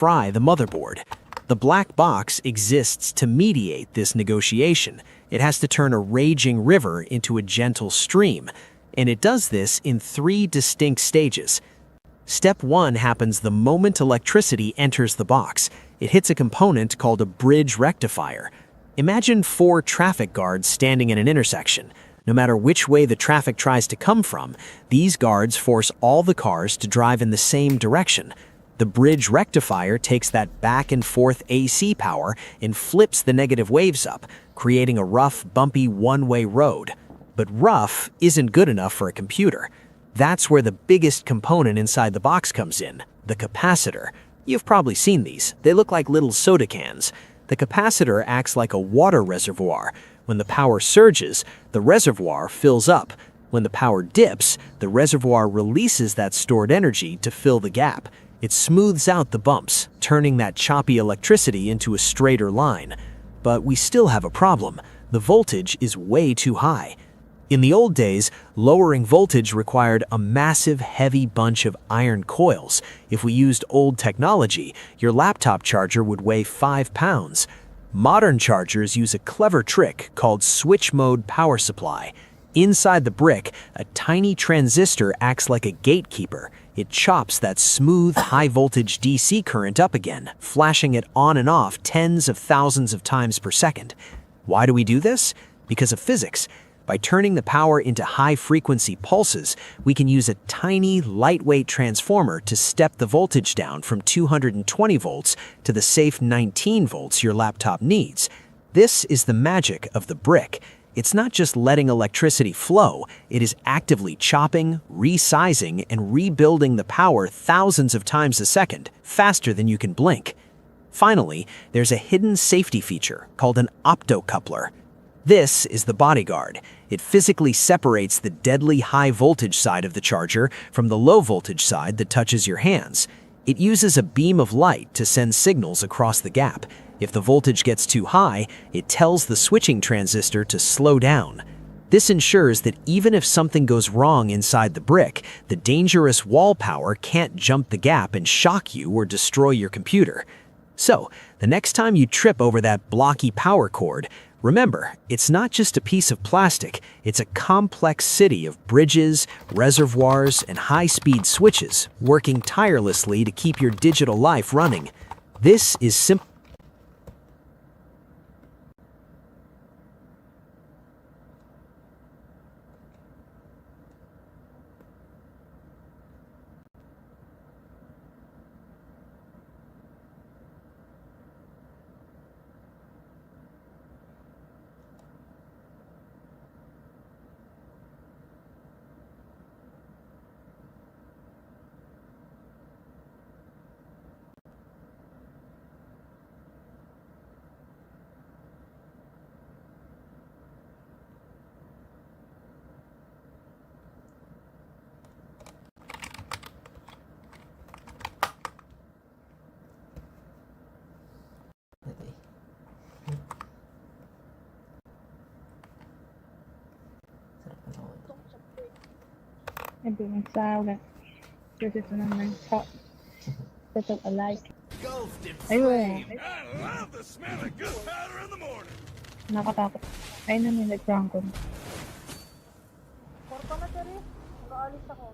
fry the motherboard. The black box exists to mediate this negotiation. It has to turn a raging river into a gentle stream, and it does this in 3 distinct stages. Step 1 happens the moment electricity enters the box. It hits a component called a bridge rectifier. Imagine 4 traffic guards standing in an intersection. No matter which way the traffic tries to come from, these guards force all the cars to drive in the same direction. The bridge rectifier takes that back and forth AC power and flips the negative waves up, creating a rough, bumpy one-way road. But rough isn't good enough for a computer. That's where the biggest component inside the box comes in, the capacitor. You've probably seen these. They look like little soda cans. The capacitor acts like a water reservoir. When the power surges, the reservoir fills up. When the power dips, the reservoir releases that stored energy to fill the gap. It smooths out the bumps, turning that choppy electricity into a straighter line. But we still have a problem. The voltage is way too high. In the old days, lowering voltage required a massive, heavy bunch of iron coils. If we used old technology, your laptop charger would weigh 5 pounds. Modern chargers use a clever trick called switch mode power supply. Inside the brick, a tiny transistor acts like a gatekeeper. It chops that smooth, high-voltage DC current up again, flashing it on and off tens of thousands of times per second. Why do we do this? Because of physics. By turning the power into high-frequency pulses, we can use a tiny, lightweight transformer to step the voltage down from 220 volts to the safe 19 volts your laptop needs. This is the magic of the brick. It's not just letting electricity flow, it is actively chopping, resizing, and rebuilding the power thousands of times a second, faster than you can blink. Finally, there's a hidden safety feature called an optocoupler. This is the bodyguard. It physically separates the deadly high-voltage side of the charger from the low-voltage side that touches your hands. It uses a beam of light to send signals across the gap. If the voltage gets too high, it tells the switching transistor to slow down. This ensures that even if something goes wrong inside the brick, the dangerous wall power can't jump the gap and shock you or destroy your computer. So, the next time you trip over that blocky power cord, remember, it's not just a piece of plastic, it's a complex city of bridges, reservoirs, and high-speed switches working tirelessly to keep your digital life running. This is simple. And being silent. Because it's an online talk. That's what I like. Ayun. I love the smell of gunpowder in the morning. Nakatakot. Ayun na may nag-prank ko. Porto na sir eh. Mag-aalis ako.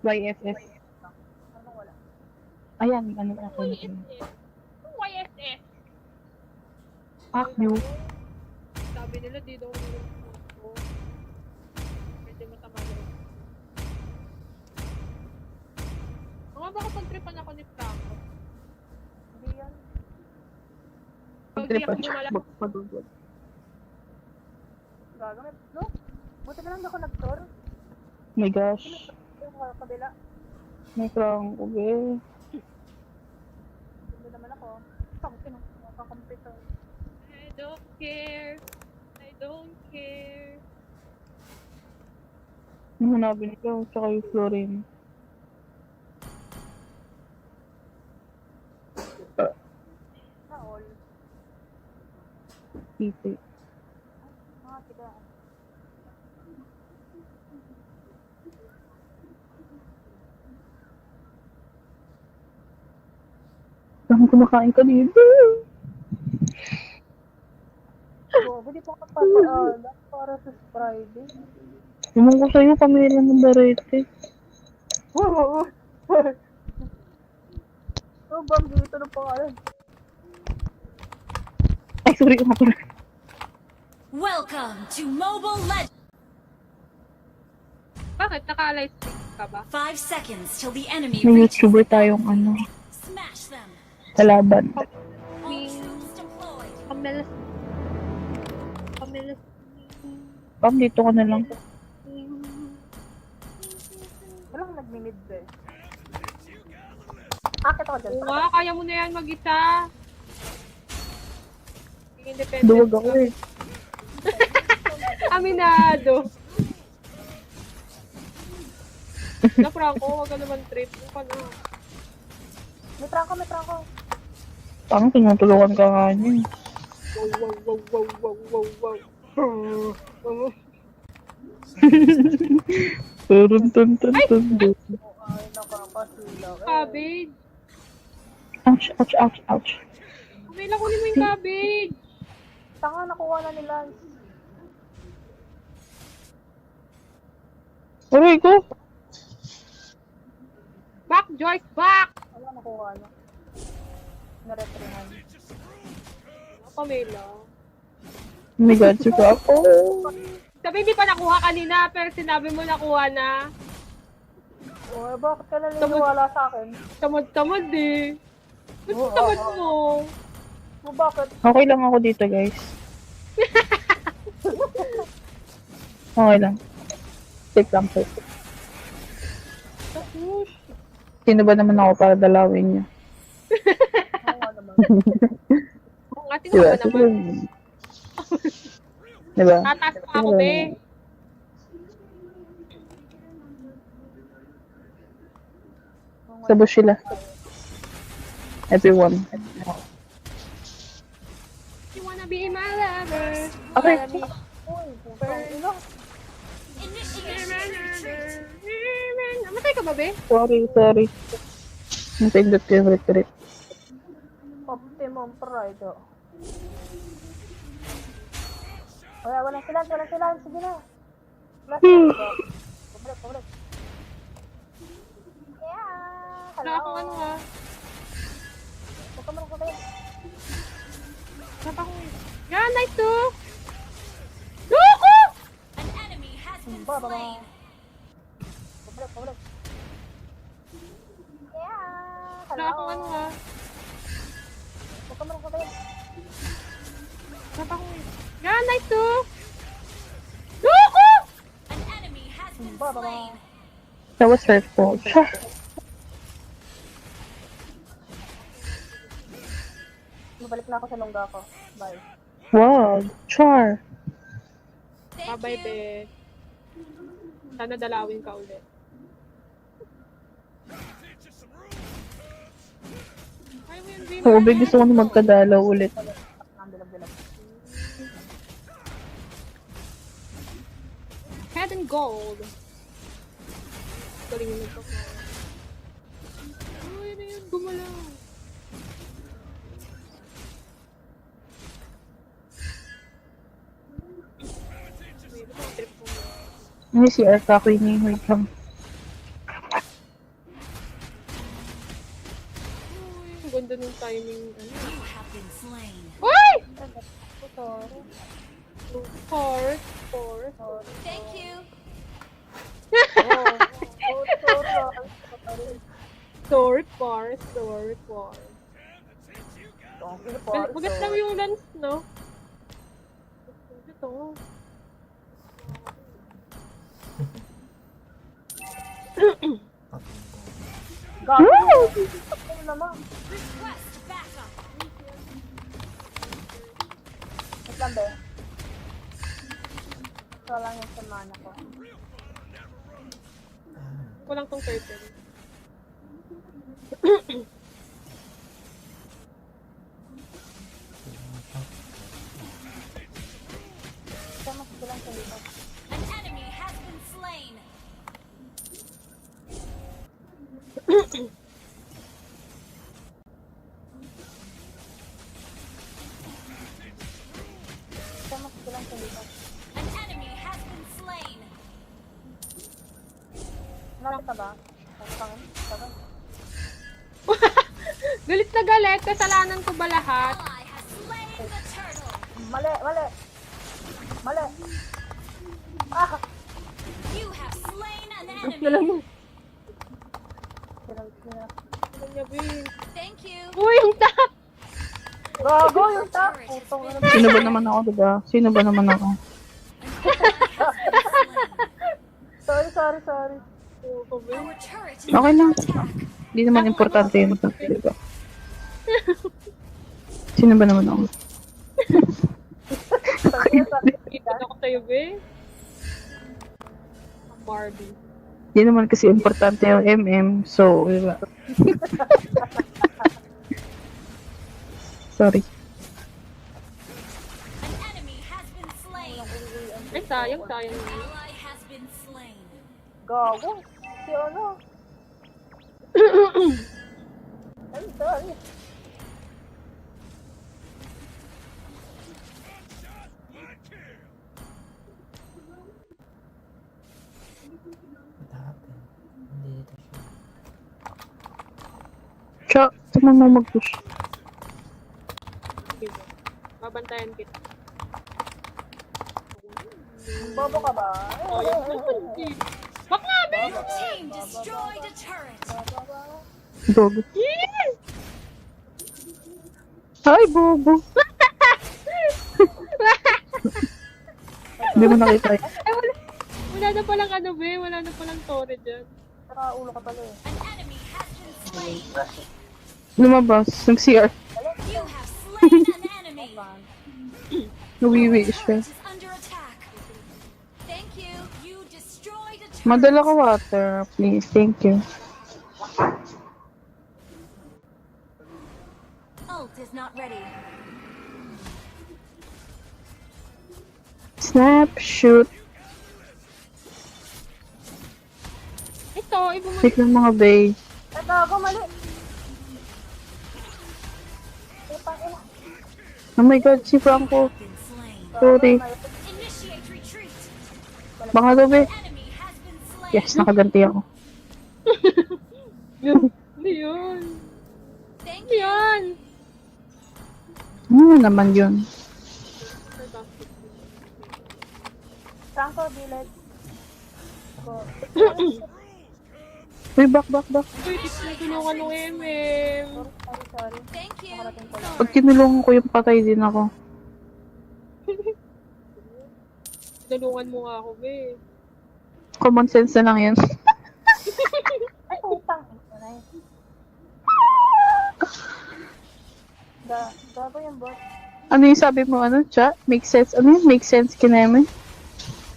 YFS. Anong wala? Ayan, ano na ako na. YSS. Fuck you. Sabi nila dito ako niluluto. Pwede matamalo. Mga baka pagtripan ako ni Franco. Hindi yan. Pag-tripan siya. Magpagugod. Gagamit. No? Buti na lang ako nag-tour. Oh my gosh. Yung kabila. May prank ko, eh. Hindi naman ako. Sabi ko makakomputer. I don't care. I don't care. Yung hanapin ko, tsaka yung Florin. Na all. Titi. Mga tigaan. Ang kumakain ka dito. Bobo, di pa kapataalan para sa Friday. Naman ko sa'yo, pamilya ng barete. Oh, bang dito ng pangalan. Ay, sorry ka pala. Welcome to Mobile Legends! Bakit? Naka-live stream ka ba? 5 seconds till the enemy May reaches YouTuber the tayong ano, Smash them! sa laban. All troops deployed! Pamilas. Pamilas. Pam, dito ka na lang. Walang nagmi-mid eh. Akit ako dyan. Oo nga, kaya mo na yan mag-isa. Independent Duwag ako ka. eh. Aminado. Na Franco, wag ka naman trip. Ano ka na? May trangko. Parang tinutulungan ka nga niya. Wow. Turun, tun. Ay, nakakasila. Cabbage. Ouch. May lakunin mo yung cabbage. Tanga, nakuha na nila. Aray ko! Back, Joyce, back! Wala, nakuha na. Naretrihan. Pamela. Oh my God, si ako. Sabi hindi pa nakuha kanina, pero sinabi mo nakuha na. Oh, bakit ka naniniwala sa akin? Tamad-tamad eh. Ba't Oo, tamad oo. mo? Oh, bakit? Okay lang ako dito, guys. Okay lang. Safe lang, safe. Tapos, Sino ba naman ako para dalawin niya? Oo nga naman. kung ate ko ba naman? Diba? Tatas pa ako, be. Sa bush sila. Everyone. You wanna be my lover? Okay. Uy, putang ina. Namatay ka ba, be? Sorry. Napindot ko yung retreat. Optimum pride, oh. Wala sila. Sige na. Last one. Pabalik. Yeah. Wala akong ano ha. Huwag ka marang katayin. Wala pa akong... Yan, nice too! Loko! An enemy has been Baba. slain! Pabalik. Yeah. Wala akong ano ha. Huwag ka marang katayin. Wala pa akong... Yan, nice too! Loko! An enemy has been Baba. slain! That was her fault. Mabalik na ako sa longga ko. Bye. Wow, char. Thank Bye-bye, you! be. Sana dalawin ka ulit. Ay, mo yun, be. Oo, big gusto ko na magkadalaw ulit. Ang dilag-dilag. Head and gold. Galing yun ito. Ay, na yun, gumalaw. Wait, ano ang trip ko? May CR ka, Queenie. Wait lang. Ay, ang ganda ng timing. Ano? You have been slain! Uy! Sorry. Forest. Thank you! Sorry. Forest. Maganda yung lens, no? Ito. Gago. Ano naman? Request backup! Wait lang, be. Ito lang yung semana ko. Walang tong turtle. Sama sa silang sa lipas. An enemy has been slain! ba? Putang, putang. Galit na galit. Kasalanan ko ba lahat? Ally has slain the turtle. Mali, mali. Mali. Ah! You have slain an Gusto lang enemy. yun. Sila. Ano niya, Bin? Thank you. Uy, yung top! Gago yung tap. Putang ina. Sino ba naman ako, diba? Sino ba naman ako? Sorry, sorry, sorry. Our turret is Okay lang. under attack. Hindi naman importante yun. Diba? Sino ba naman ako? Sorry, sorry. Ikot ako sa'yo, Bin. Ang Barbie. Hindi naman kasi importante yung MM. So, diba? Sorry. An enemy has been slain. Ay, sayang. Ally has been slain. Gago. Si ano? Ay, sorry. My kill. Siya, saan mo mag-push? Sige, babantayan kita. Bobo ka ba? Oh, yun naman, Bin. Bak nga, Bin! Your team destroyed a turret. Bobo. Yes! Ay, bobo. Hindi mo nakita eh. Ay, wala na palang ano, Bin. Wala na palang tore dyan. Saka ulo ka pala eh. An enemy has been slain. Lumabas. Nag-CR. You have slain an enemy. Nawiwi Your siya. turret is under attack. Thank you. You destroyed a turret. Madala ka water, please. Thank you. Ult is not ready. Snap, shoot. Ito, ibumalik. Take lang mga bay. Ay, gago, mali. Putang ina. Oh my god, si Franco. Been slain. Sorry. Initiate retreat. Baka gabi. Enemy has been slain. Yes, nakaganti ako. Hindi yun. Thank Hindi you. yun. Ano naman yun? Franco, dilet. Go. Uy, back. Uy, tinulungan ng MM. Sorry, sorry. Thank you. Pag kinulungan ko yung patay din ako. Tinulungan mo nga ako, Bin. Common sense na lang yan. Ay, putang ina. Nice. Gago yung bot. Ano yung sabi mo, ano, chat? Make sense? Ano yun? Make sense, kineme?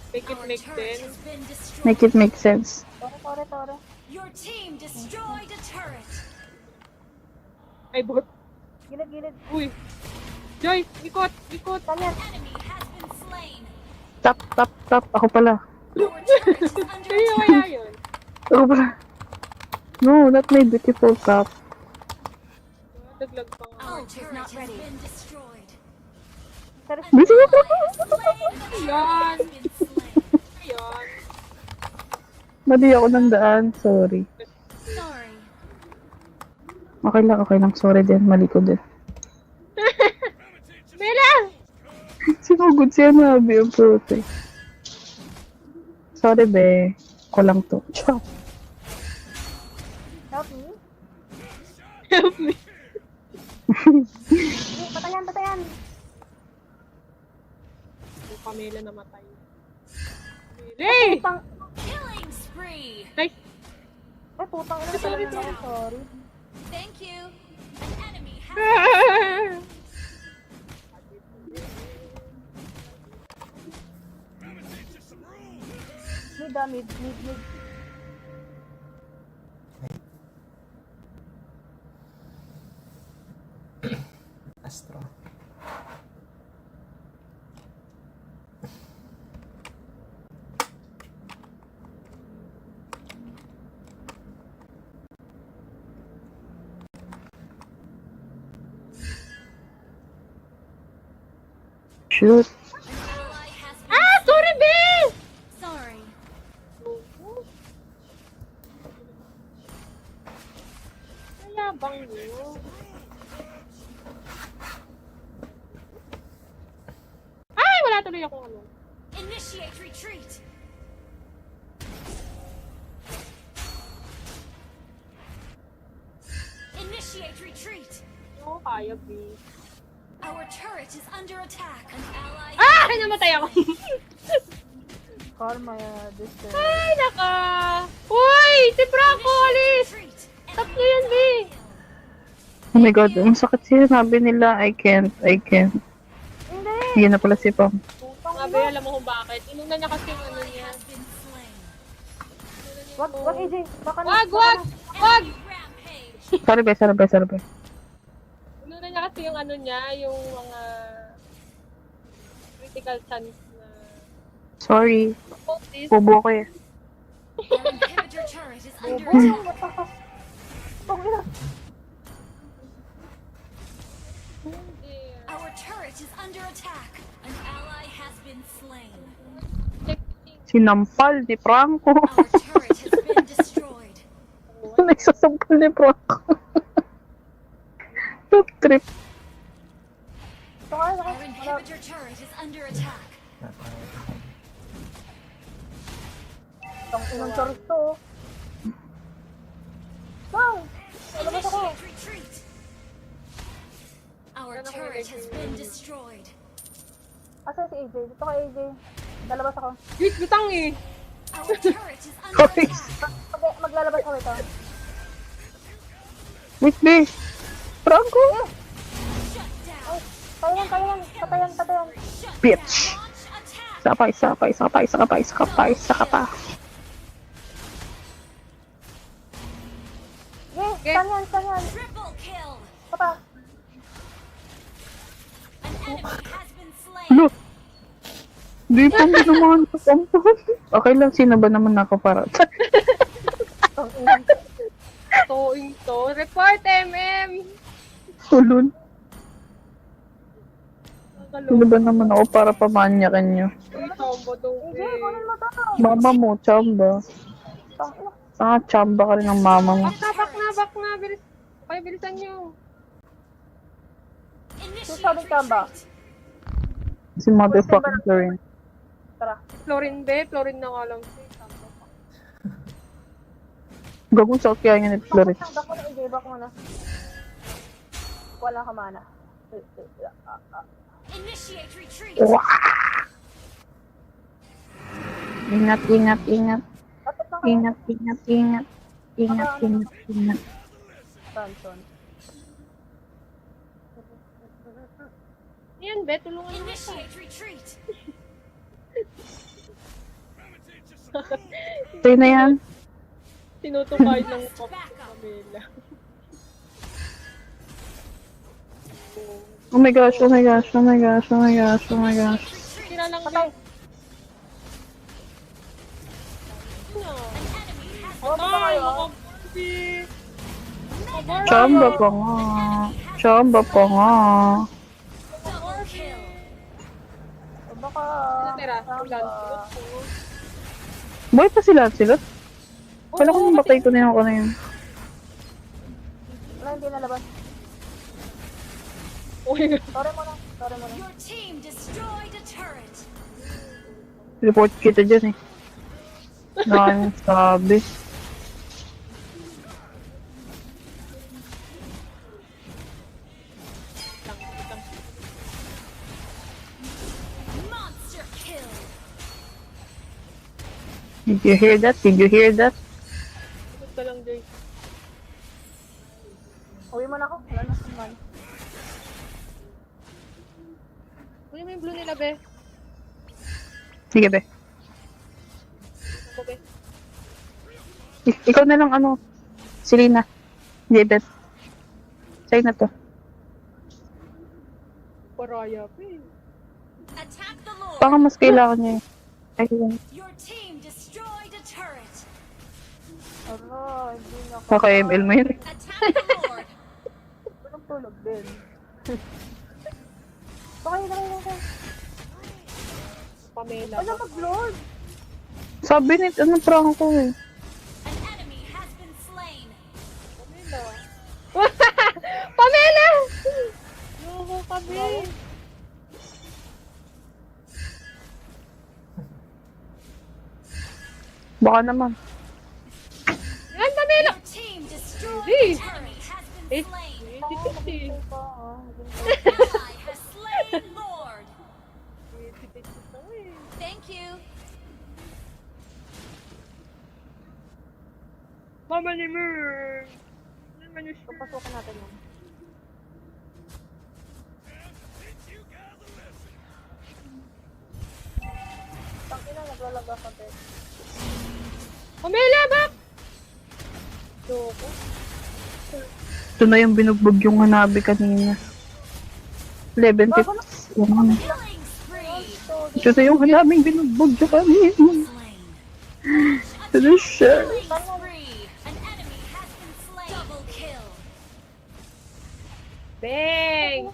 Make it Our make turret sense. has been destroyed. Make it make sense. Tore. Your team destroyed a turret. Ay, bot. Gilid. Uy. Joyce, ikot. Kanyan. Enemy has been slain. Tap. Ako pala. Your turret is under Sa'yo attack. kaya yun. Ako pala. No, not my beautiful top. Daglag pa nga. Our turret has been destroyed. Sorry. Busy Ally has slain the turret Yan. has been slain. Ayan. Mali ako ng daan. Sorry. Sorry. Okay lang. Sorry din. Mali ko din. Bella! Sinugod siya na, be. Ang puti. Sorry, be. Ako lang to. Ciao. Help me. Help me. Batayan. Yung Pamela namatay. Hey! Putang. Killing spree. Nice. Ay, putang ina. Sorry. Sorry. Thank you. An enemy has Mid. Astro. Shoot. ally has been Sorry, Be! sorry. lang yun. Ay, wala tuloy akong ano. Initiate retreat. Initiate retreat. Oo, kaya, B. Our turret is under attack. An ally. Ah! Namatay ako. Karma distance. Ay, naka. Uy! Si Franco, alis! Retreat. Tatlo yan, B. Oh my god, ang sakit siya. Sabi nila, I can't. Hindi! Yun na pala si Pam. Nga, B, alam mo kung bakit. Inuna niya kasi yung ano niya. Has been slain. Wag, AJ. Baka Wag, wag! Wag! Rampage. Sorry, be. Inuna niya kasi yung ano niya, yung mga critical chance na Sorry. focus. Pubo ko eh. Our inhibitor turret is under attack. Pangina. Our turret is under attack. An ally has been slain. Sinampal ni Franco. Our turret has been destroyed. Nagsasampal ni Franco. Top trip. Sakay. Our inhibitor turret is under attack. Ang inang charis to. Bang! Lalabas ako. Initiate retreat. Our turret has been destroyed. Asan si AJ? Dito ka, AJ. Lalabas ako. Wait, butang eh. Our turret is under Sorry. attack. Maglalabas ako ito. Wait, be. Franco. Shut down. Kaya yan. Patayan. Shut Bitch. down. Launch attack. Isa pa. Okay, saan yan. Triple kill. Papa. An enemy has been slain. Look. Di pa mo naman kasampan. Okay lang, sino ba naman ako para? Ang inang. Toing to. Report, MM! Tulun. Sino ba naman ako para pamanyakan nyo? Combo to. AJ, kunin mo to. Mama mo, chamba. Tangina. Chamba ka rin ng mama mo. Back na. Bilis. Okay, bilisan nyo. Initiate Sabi tamba. retreat. Si motherfucking Florin. Tara. Florin na nga lang siya. Gagawin sa kaya niya ni Florin. Back mo na, AJ. Back mo na. Wala ka mana. Initiate retreat. Ingat. Tapos na kayo. Ingat. Tanson. Yan, be. Tulungan mo. Initiate retreat. Sa'yo na yan. Tinutukay ng Pamela. Oh my gosh. Tira lang, be. Oh, baka kayo. Chamba pa nga. Double kill. Oh, baka. Tira. Boy pa si Lancelot? Kala ko mamatay ko na yun. Wala, hindi nalabas. Uy, Sorry mo na. Your team destroyed a turret. Report kita dyan eh. Daming sabi. Monster kill. Did you hear that? ikot ka lang, Jay. Uwi mo na ako. Wala na naman. Kunin mo yung blue nila, be. Sige be. Ako, be. Ikaw na lang ano. Selena. Hindi, bet. Sa'yo na to. Paraya, be. Attack the Lord. Baka mas kailangan niya eh. Ayun. Your team destroyed a turret. Ala, hindi na ako. Kaka-ML mo yun. Attack the Lord. Walang tulog din. Bakay na kayo. Pamela. Wala mag-lord. Sabi ni, Franco eh. An enemy has been slain. Pamela. Baka naman. Yan, Pamela! Your team destroyed Hey. the enemy has Eh, been slain. hindi. Ally has slain Lord. Thank you. Mama ni Mer! Naman yung Papasukin natin yun. Teach you guys a lesson. Tangina, naglalaga ka, te. Pamela, back! Loko. Ito na yung binugbog yung hanabi kanina. 11 tips. Killing spree. Ito na yung hanabing binugbog yung kanina. Slain. Ito na siya. Killing spree. An enemy has been slain. Double kill. Bang!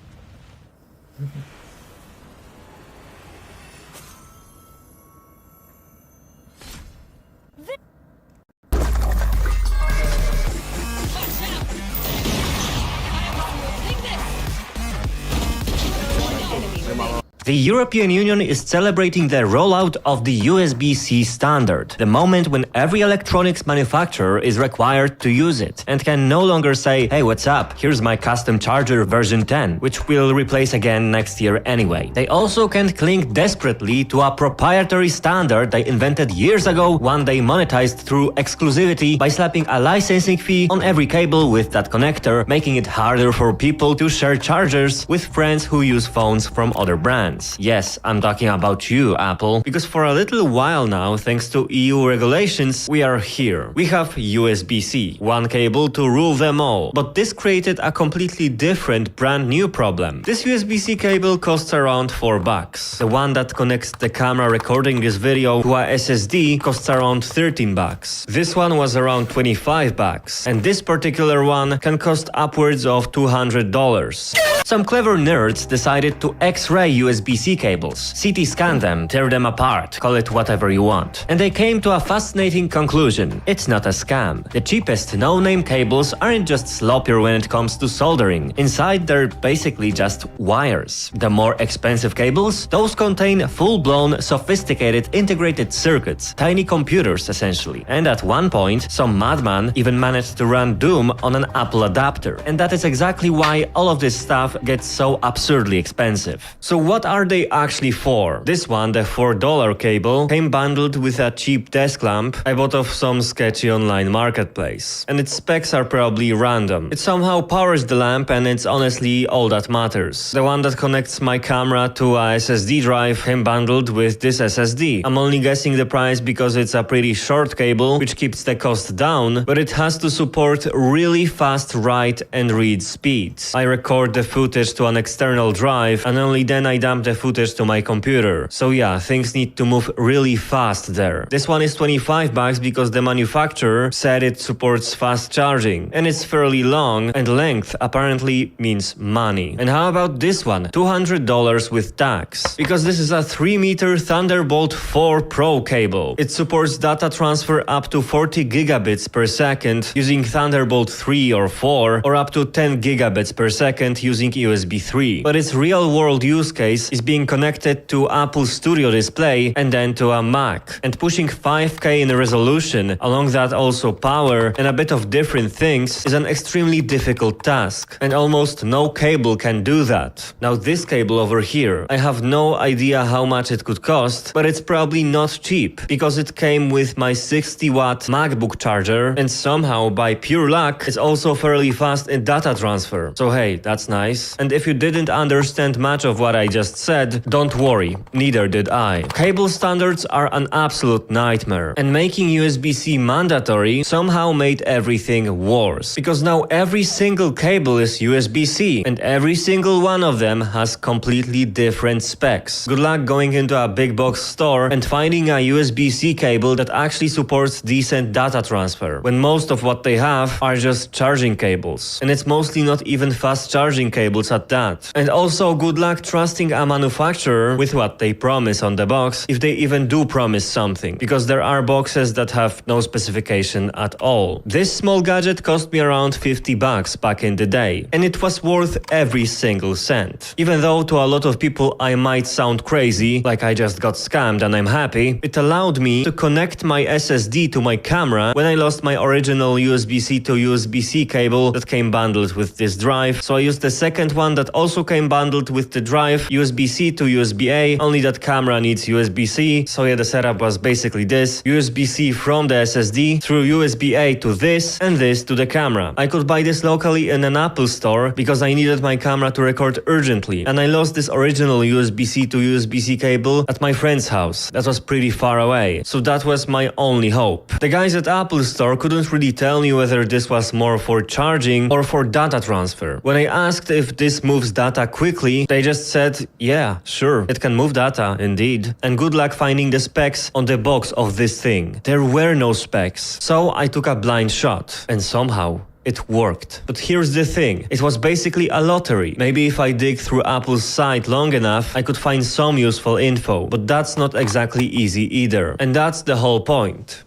The European Union is celebrating the rollout of the USB-C standard, the moment when every electronics manufacturer is required to use it and can no longer say, hey, what's up, here's my custom charger version 10, which we'll replace again next year anyway. They also can't cling desperately to a proprietary standard they invented years ago, one they monetized through exclusivity by slapping a licensing fee on every cable with that connector, making it harder for people to share chargers with friends who use phones from other brands. Yes, I'm talking about you, Apple, because for a little while now, thanks to EU regulations, we are here. We have USB-C, one cable to rule them all. But this created a completely different, brand new problem. This USB-C cable costs around $4. The one that connects the camera recording this video to a SSD costs around $13. This one was around $25, and this particular one can cost upwards of $200. Some clever nerds decided to X-ray USB-C cables, CT scan them, tear them apart, call it whatever you want. And they came to a fascinating conclusion. It's not a scam. The cheapest no-name cables aren't just sloppier when it comes to soldering. Inside they're basically just wires. The more expensive cables, those contain full-blown, sophisticated integrated circuits, tiny computers essentially. And at one point, some madman even managed to run Doom on an Apple adapter. And that is exactly why all of this stuff gets so absurdly expensive. So what are they actually for? This one, the $4 cable, came bundled with a cheap desk lamp I bought off some sketchy online marketplace. And its specs are probably random. It somehow powers the lamp and it's honestly all that matters. The one that connects my camera to a SSD drive came bundled with this SSD. I'm only guessing the price because it's a pretty short cable, which keeps the cost down, but it has to support really fast write and read speeds. I record the footage to an external drive and only then I dump the footage to my computer. So yeah, things need to move really fast there. This one is $25 because the manufacturer said it supports fast charging, and it's fairly long, and length apparently means money. And how about this one? $200 with tax. Because this is a 3-meter Thunderbolt 4 Pro cable. It supports data transfer up to 40 gigabits per second using Thunderbolt 3 or 4, or up to 10 gigabits per second using USB 3. But its real-world use case is being connected to Apple Studio Display and then to a Mac. And pushing 5K in resolution, along that also power and a bit of different things, is an extremely difficult task. And almost no cable can do that. Now this cable over here, I have no idea how much it could cost, but it's probably not cheap, because it came with my 60-watt MacBook charger, and somehow by pure luck, it's also fairly fast in data transfer. So hey, that's nice. And if you didn't understand much of what I just said, don't worry, neither did I. Cable standards are an absolute nightmare, and making USB-C mandatory somehow made everything worse. Because now every single cable is USB-C, and every single one of them has completely different specs. Good luck going into a big box store and finding a USB-C cable that actually supports decent data transfer, when most of what they have are just charging cables. And it's mostly not even fast charging cables cables at that. And also good luck trusting a manufacturer with what they promise on the box, if they even do promise something, because there are boxes that have no specification at all. This small gadget cost me around 50 bucks back in the day, and it was worth every single cent. Even though to a lot of people I might sound crazy, like I just got scammed and I'm happy, it allowed me to connect my SSD to my camera when I lost my original USB-C to USB-C cable that came bundled with this drive, so I used the second one that also came bundled with the drive, USB-C to USB-A, only that camera needs USB-C, so yeah, the setup was basically this: USB-C from the SSD through USB-A to this, and this to the camera. I could buy this locally in an Apple store because I needed my camera to record urgently, and I lost this original USB-C to USB-C cable at my friend's house that was pretty far away, so that was my only hope. The guys at Apple store couldn't really tell me whether this was more for charging or for data transfer. When I asked if this moves data quickly, they just said, yeah, sure, it can move data, indeed. And good luck finding the specs on the box of this thing. There were no specs. So I took a blind shot, and somehow it worked. But here's the thing, it was basically a lottery. Maybe if I dig through Apple's site long enough, I could find some useful info, but that's not exactly easy either. And that's the whole point.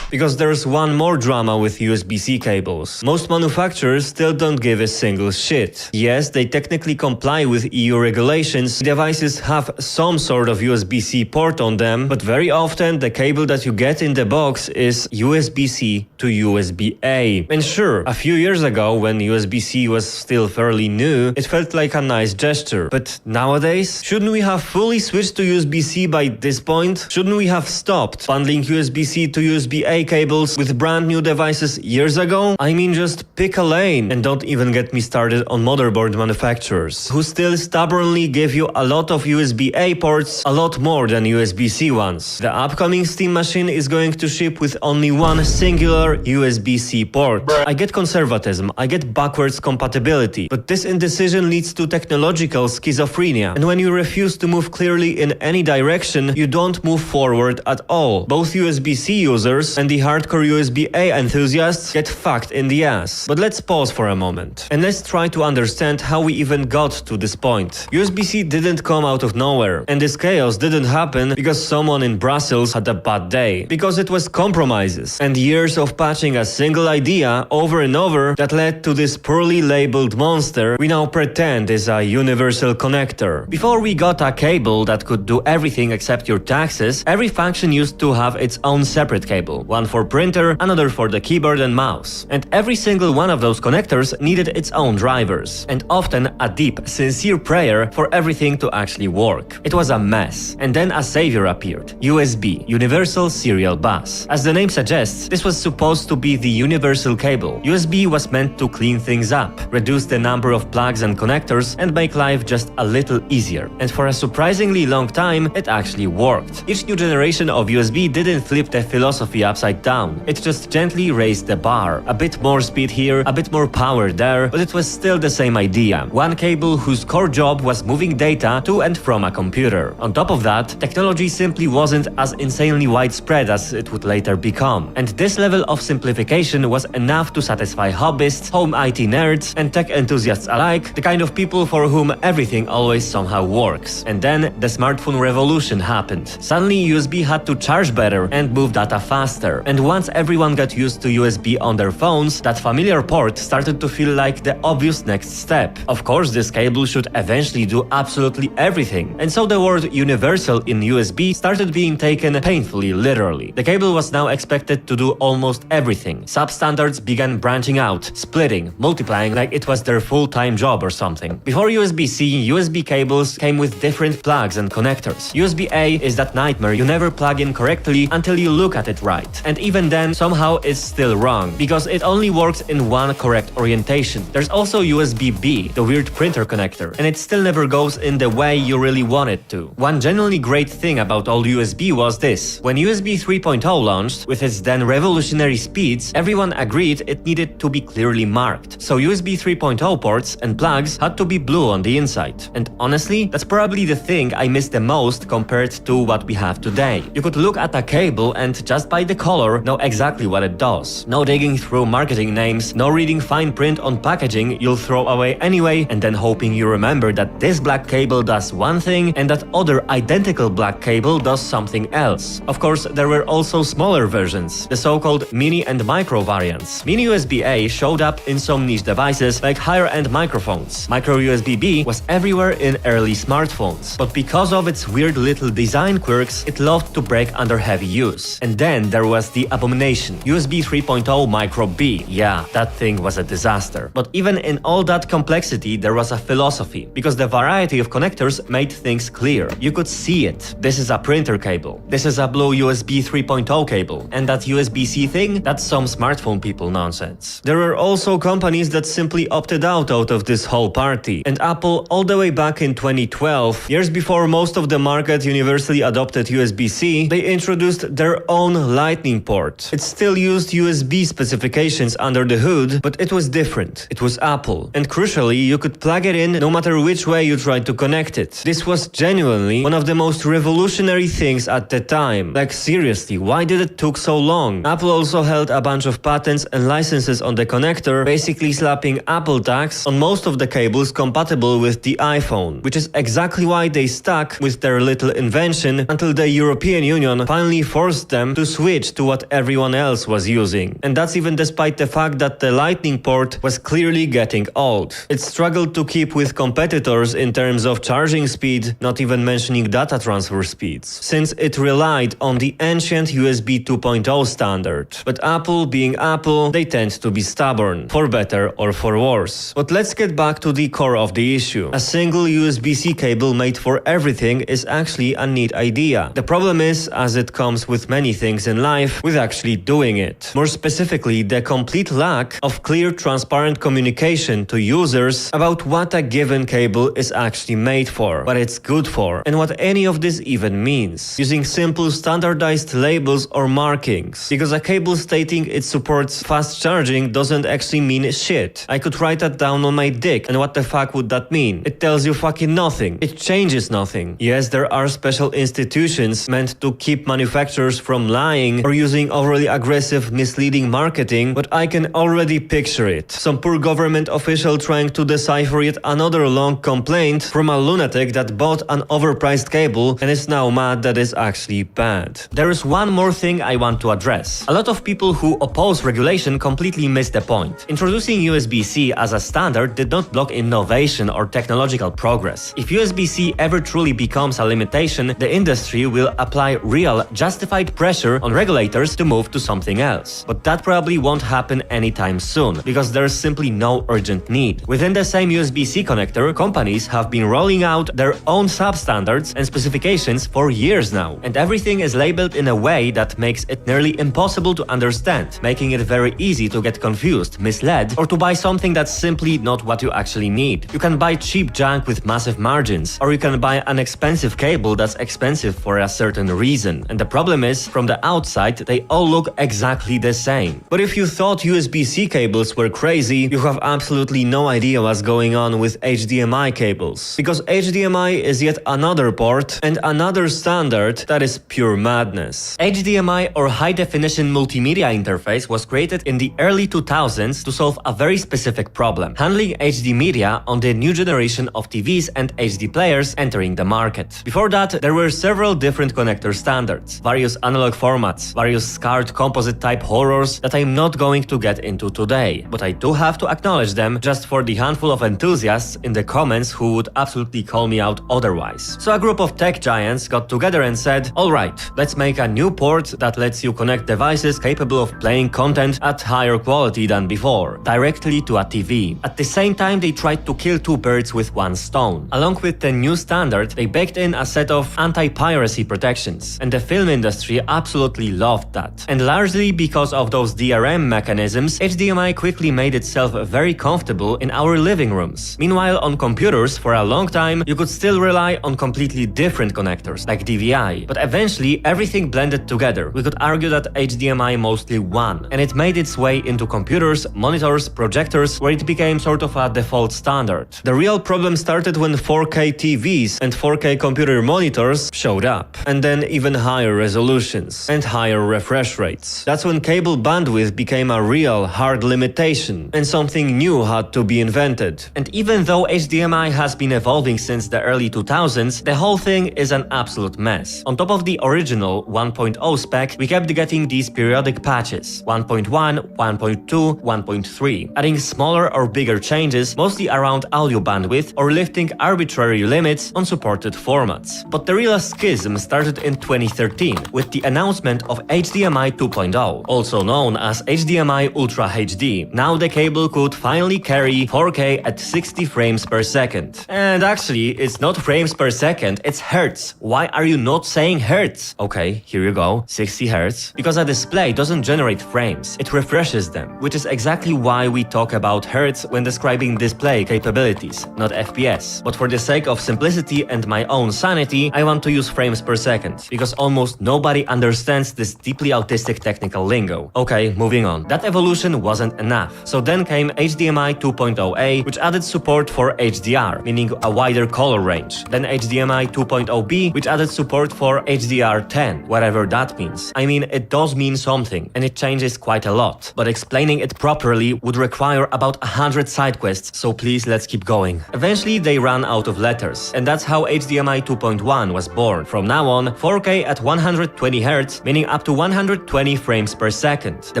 Because there's one more drama with USB-C cables. Most manufacturers still don't give a single shit. Yes, they technically comply with EU regulations, devices have some sort of USB-C port on them, but very often the cable that you get in the box is USB-C to USB-A. And sure, a few years ago, when USB-C was still fairly new, it felt like a nice gesture. But nowadays, shouldn't we have fully switched to USB-C by this point? Shouldn't we have stopped bundling USB-C to USB-A cables with brand new devices years ago? I mean, just pick a lane. And don't even get me started on motherboard manufacturers, who still stubbornly give you a lot of USB-A ports, a lot more than USB-C ones. The upcoming Steam machine is going to ship with only one singular USB-C port. I get conservatism, I get backwards compatibility, but this indecision leads to technological schizophrenia. And when you refuse to move clearly in any direction, you don't move forward at all. Both USB-C users and the hardcore USB-A enthusiasts get fucked in the ass. But let's pause for a moment, and let's try to understand how we even got to this point. USB-C didn't come out of nowhere, and this chaos didn't happen because someone in Brussels had a bad day, because it was compromises and years of patching a single idea over and over that led to this poorly labeled monster we now pretend is a universal connector. Before we got a cable that could do everything except your taxes, every function used to have its own separate cable. One for printer, another for the keyboard and mouse. And every single one of those connectors needed its own drivers. And often a deep, sincere prayer for everything to actually work. It was a mess. And then a savior appeared. USB, Universal Serial Bus. As the name suggests, this was supposed to be the universal cable. USB was meant to clean things up, reduce the number of plugs and connectors, and make life just a little easier. And for a surprisingly long time, it actually worked. Each new generation of USB didn't flip the philosophy upside down. It just gently raised the bar. A bit more speed here, a bit more power there, but it was still the same idea. One cable whose core job was moving data to and from a computer. On top of that, technology simply wasn't as insanely widespread as it would later become. And this level of simplification was enough to satisfy hobbyists, home IT nerds, and tech enthusiasts alike, the kind of people for whom everything always somehow works. And then the smartphone revolution happened. Suddenly USB had to charge better and move data faster. And once everyone got used to USB on their phones, that familiar port started to feel like the obvious next step. Of course, this cable should eventually do absolutely everything. And so the word universal in USB started being taken painfully literally. The cable was now expected to do almost everything. Substandards began branching out, splitting, multiplying like it was their full-time job or something. Before USB-C, USB cables came with different plugs and connectors. USB-A is that nightmare you never plug in correctly until you look at it right. And even then, somehow it's still wrong, because it only works in one correct orientation. There's also USB-B, the weird printer connector, and it still never goes in the way you really want it to. One genuinely great thing about old USB was this. When USB 3.0 launched, with its then revolutionary speeds, everyone agreed it needed to be clearly marked. So USB 3.0 ports and plugs had to be blue on the inside. And honestly, that's probably the thing I miss the most compared to what we have today. You could look at a cable and just by the color color know exactly what it does. No digging through marketing names, no reading fine print on packaging you'll throw away anyway and then hoping you remember that this black cable does one thing and that other identical black cable does something else. Of course, there were also smaller versions, the so-called mini and micro variants. Mini USB-A showed up in some niche devices like higher-end microphones. Micro USB-B was everywhere in early smartphones, but because of its weird little design quirks, it loved to break under heavy use. And then there was the abomination, USB 3.0 Micro B. Yeah, that thing was a disaster. But even in all that complexity, there was a philosophy, because the variety of connectors made things clear. You could see it. This is a printer cable. This is a blue USB 3.0 cable. And that USB-C thing, that's some smartphone people nonsense. There were also companies that simply opted out of this whole party. And Apple, all the way back in 2012, years before most of the market universally adopted USB-C, they introduced their own Lightning port. It still used USB specifications under the hood, but it was different. It was Apple. And crucially, you could plug it in no matter which way you tried to connect it. This was genuinely one of the most revolutionary things at the time. Like seriously, why did it took so long? Apple also held a bunch of patents and licenses on the connector, basically slapping Apple tags on most of the cables compatible with the iPhone, which is exactly why they stuck with their little invention until the European Union finally forced them to switch to what everyone else was using. And that's even despite the fact that the Lightning port was clearly getting old. It struggled to keep with competitors in terms of charging speed, not even mentioning data transfer speeds, since it relied on the ancient USB 2.0 standard. But Apple, being Apple, they tend to be stubborn, for better or for worse. But let's get back to the core of the issue. A single USB-C cable made for everything is actually a neat idea. The problem is, as it comes with many things in life, with actually doing it. More specifically, the complete lack of clear, transparent communication to users about what a given cable is actually made for, what it's good for, and what any of this even means. Using simple standardized labels or markings. Because a cable stating it supports fast charging doesn't actually mean shit. I could write that down on my dick, and what the fuck would that mean? It tells you fucking nothing. It changes nothing. Yes, there are special institutions meant to keep manufacturers from lying or using overly aggressive, misleading marketing, but I can already picture it. Some poor government official trying to decipher yet another long complaint from a lunatic that bought an overpriced cable and is now mad that it's actually bad. There is one more thing I want to address. A lot of people who oppose regulation completely miss the point. Introducing USB-C as a standard did not block innovation or technological progress. If USB-C ever truly becomes a limitation, the industry will apply real, justified pressure on regulators to move to something else. But that probably won't happen anytime soon, because there's simply no urgent need. Within the same USB-C connector, companies have been rolling out their own substandards and specifications for years now, and everything is labeled in a way that makes it nearly impossible to understand, making it very easy to get confused, misled, or to buy something that's simply not what you actually need. You can buy cheap junk with massive margins, or you can buy an expensive cable that's expensive for a certain reason. And the problem is, from the outside, they all look exactly the same. But if you thought USB-C cables were crazy, you have absolutely no idea what's going on with HDMI cables. Because HDMI is yet another port and another standard that is pure madness. HDMI, or High Definition Multimedia Interface, was created in the early 2000s to solve a very specific problem: handling HD media on the new generation of TVs and HD players entering the market. Before that, there were several different connector standards, various analog formats, various scarred composite type horrors that I'm not going to get into today, but I do have to acknowledge them just for the handful of enthusiasts in the comments who would absolutely call me out otherwise. So a group of tech giants got together and said, alright, let's make a new port that lets you connect devices capable of playing content at higher quality than before, directly to a TV. At the same time, they tried to kill two birds with one stone. Along with the new standard, they baked in a set of anti-piracy protections, and the film industry absolutely loved that. And largely because of those DRM mechanisms, HDMI quickly made itself very comfortable in our living rooms. Meanwhile, on computers, for a long time, you could still rely on completely different connectors, like DVI, but eventually everything blended together. We could argue that HDMI mostly won, and it made its way into computers, monitors, projectors, where it became sort of a default standard. The real problem started when 4K TVs and 4K computer monitors showed up, and then even higher resolutions and higher higher refresh rates. That's when cable bandwidth became a real hard limitation, and something new had to be invented. And even though HDMI has been evolving since the early 2000s, the whole thing is an absolute mess. On top of the original 1.0 spec, we kept getting these periodic patches: 1.1, 1.2, 1.3, adding smaller or bigger changes, mostly around audio bandwidth, or lifting arbitrary limits on supported formats. But the real schism started in 2013 with the announcement of HDMI 2.0, also known as HDMI Ultra HD. Now the cable could finally carry 4K at 60 frames per second. And actually, it's not frames per second, it's hertz. Why are you not saying hertz? Okay, here you go, 60 hertz. Because a display doesn't generate frames, it refreshes them, which is exactly why we talk about hertz when describing display capabilities, not FPS. But for the sake of simplicity and my own sanity, I want to use frames per second, because almost nobody understands this deeply autistic technical lingo. Okay, moving on. That evolution wasn't enough. So then came HDMI 2.0A, which added support for HDR, meaning a wider color range. Then HDMI 2.0B, which added support for HDR10, whatever that means. I mean, it does mean something, and it changes quite a lot. But explaining it properly would require about 100 side quests, so please let's keep going. Eventually they ran out of letters, and that's how HDMI 2.1 was born. From now on, 4K at 120 Hz, meaning up to 120 frames per second. The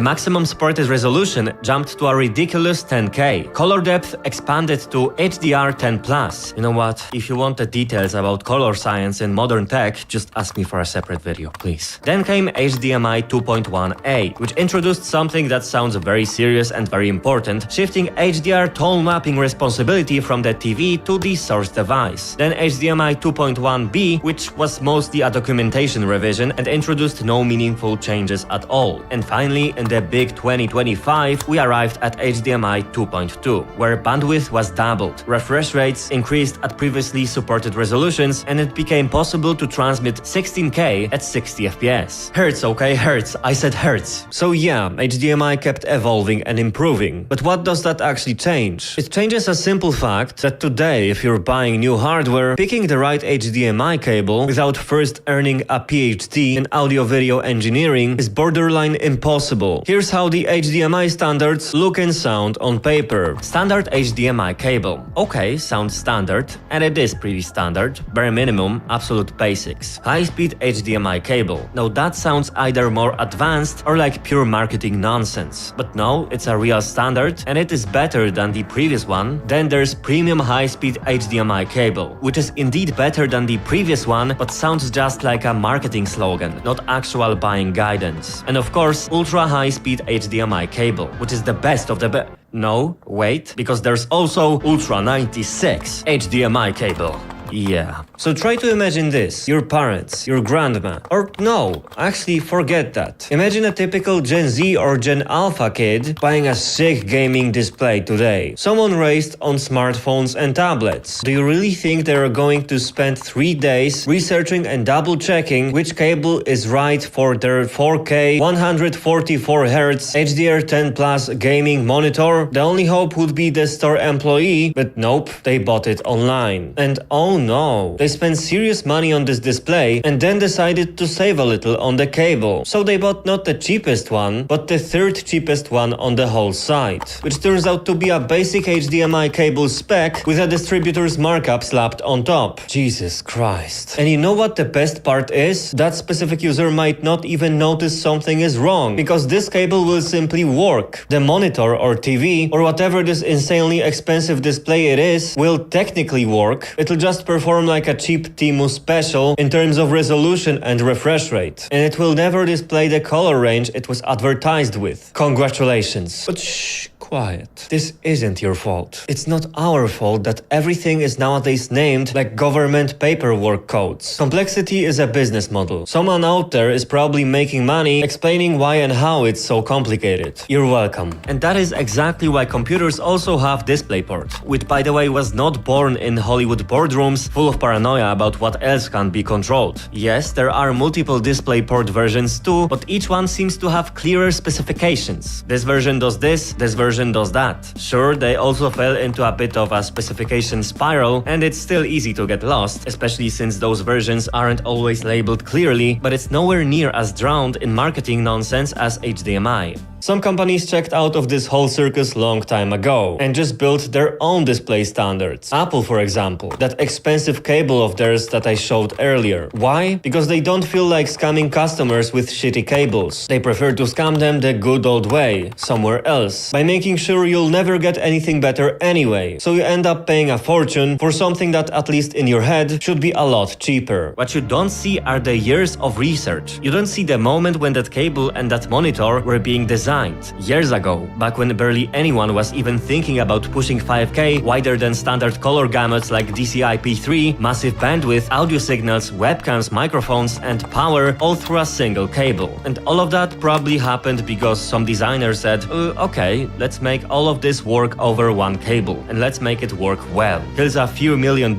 maximum supported resolution jumped to a ridiculous 10K. Color depth expanded to HDR10+. You know what? If you want the details about color science in modern tech, just ask me for a separate video, please. Then came HDMI 2.1A, which introduced something that sounds very serious and very important, shifting HDR tone mapping responsibility from the TV to the source device. Then HDMI 2.1B, which was mostly a documentation revision and introduced no meaningful changes at all. And finally, in the big 2025, we arrived at HDMI 2.2, where bandwidth was doubled, refresh rates increased at previously supported resolutions, and it became possible to transmit 16K at 60 FPS. Hertz, okay, hertz. I said hertz. So yeah, HDMI kept evolving and improving. But what does that actually change? It changes a simple fact that today, if you're buying new hardware, picking the right HDMI cable without first earning a PhD in audio-video engineering is borderline impossible. Here's how the HDMI standards look and sound on paper. Standard HDMI cable. Okay, sounds standard, and it is pretty standard. Bare minimum, absolute basics. High-speed HDMI cable. Now that sounds either more advanced or like pure marketing nonsense. But no, it's a real standard, and it is better than the previous one. Then there's premium high-speed HDMI cable, which is indeed better than the previous one, but sounds just like a marketing slogan, not actual buying guidance. And of course, ultra high-speed HDMI cable, which is the best of the best. No, wait, because there's also Ultra 96 HDMI cable. Yeah. So try to imagine this. Your parents, your grandma, or no, actually forget that. Imagine a typical Gen Z or Gen Alpha kid buying a sick gaming display today. Someone raised on smartphones and tablets. Do you really think they're going to spend 3 days researching and double checking which cable is right for their 4K 144 Hz HDR10+ gaming monitor? The only hope would be the store employee, but nope, they bought it online. And oh no, they spent serious money on this display and then decided to save a little on the cable. So they bought not the cheapest one, but the third cheapest one on the whole site, which turns out to be a basic HDMI cable spec with a distributor's markup slapped on top. Jesus Christ. And you know what the best part is? That specific user might not even notice something is wrong, because this cable will simply work. The monitor or TV, or whatever this insanely expensive display it is, will technically work. It'll just perform like a cheap Temu special in terms of resolution and refresh rate. And it will never display the color range it was advertised with. Congratulations. But shh, quiet. This isn't your fault. It's not our fault that everything is nowadays named like government paperwork codes. Complexity is a business model. Someone out there is probably making money explaining why and how it's so complicated. You're welcome. And that is exactly why computers also have DisplayPort, which by the way was not born in Hollywood boardrooms full of paranoia about what else can be controlled. Yes, there are multiple DisplayPort versions too, but each one seems to have clearer specifications. This version does this version version does that. Sure, they also fell into a bit of a specification spiral, and it's still easy to get lost, especially since those versions aren't always labeled clearly, but it's nowhere near as drowned in marketing nonsense as HDMI. Some companies checked out of this whole circus long time ago and just built their own display standards. Apple, for example, that expensive cable of theirs that I showed earlier. Why? Because they don't feel like scamming customers with shitty cables. They prefer to scam them the good old way, somewhere else, by making sure you'll never get anything better anyway. So you end up paying a fortune for something that, at least in your head, should be a lot cheaper. What you don't see are the years of research. You don't see the moment when that cable and that monitor were being designed. Years ago, back when barely anyone was even thinking about pushing 5K wider than standard color gamuts like DCI-P3, massive bandwidth, audio signals, webcams, microphones, and power all through a single cable. And all of that probably happened because some designer said, okay, let's make all of this work over one cable, and let's make it work well. Kills a few $1 million,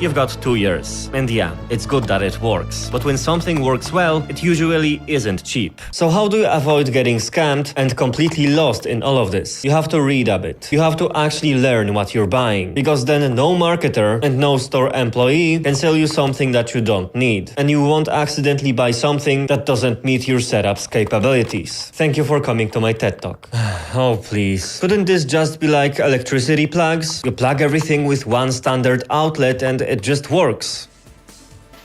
you've got 2 years. And yeah, it's good that it works. But when something works well, it usually isn't cheap. So how do you avoid getting scammed and completely lost in all of this? You have to read a bit. You have to actually learn what you're buying, because then no marketer and no store employee can sell you something that you don't need, and you won't accidentally buy something that doesn't meet your setup's capabilities. Thank you for coming to my TED Talk. Oh, please. Couldn't this just be like electricity plugs? You plug everything with one standard outlet and it just works.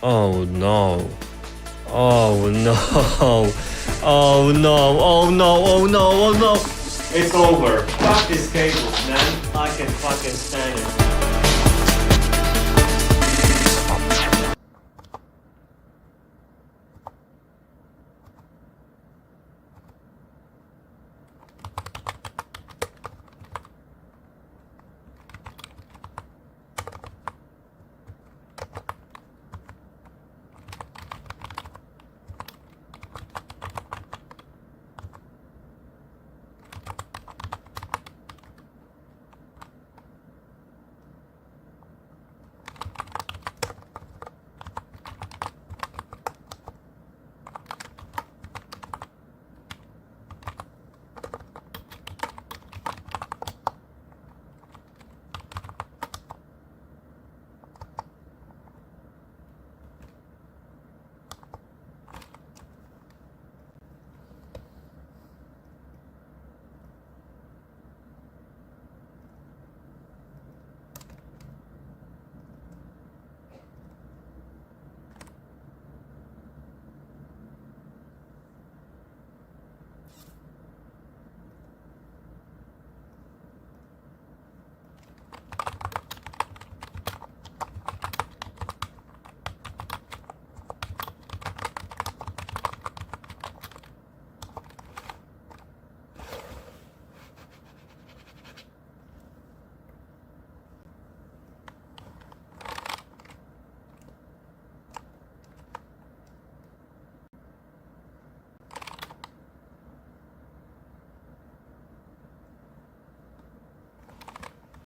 Oh no. Oh no. Oh no, oh no, oh no, oh no! It's over. Fuck this cable, man. I can fucking stand it.